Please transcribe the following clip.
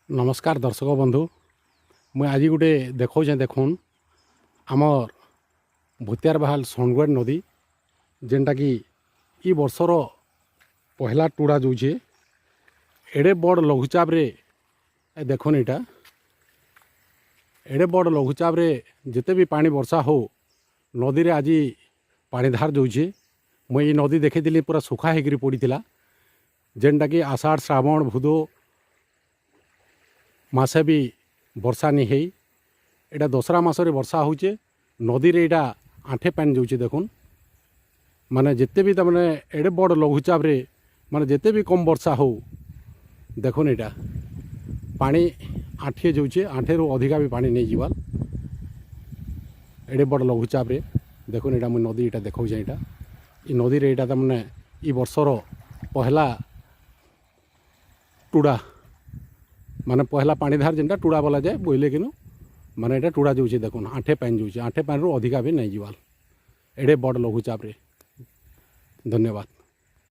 नमस्कार दर्शक बंधु मुझे आज गोटे देखा देखुन आमर भूतियार बहाल सोनगढ़ नदी जेनटा कि इ वर्षर पहला टुड़ा जोचे एड़े बड़ लघुचाप रे देखुन इटा एड़े बड़ लघुचाप रे जिते भी पानी वर्षा हो नदी रे आज पानी धार जोचे मुई नदी देखी पूरा सुखा होकर पड़ा जेनटा कि आषाढ़ श्रावण भूदो मासे भी वर्षा नहीं है एटा दसरा मासरे वर्षा होचे नदी रे एटा आठे पानी जाऊे देखुन माने जिते भी तमाने एड़े बड़ लघुचाप रे माने जिते भी कम वर्षा हो देखुन एटा पानी आठे जाऊे आठे रू अधिका भी पानी नहीं जीवाल एड़े बड़ लघुचाप रे देखुन एटा मुझे नदी एटा देखा एटा नदी रे एटा तमाने इ वर्षर पहला टुड़ा माने पहला पानी धार जेनटा टुड़ा बोला जाए बोले कि माने एटा टुड़ा जाऊे देखुन आठे पानी जाऊे आठे पानी रू अधिका भी नहीं जीवाल एड़े बड़ लघुचाप रे। धन्यवाद।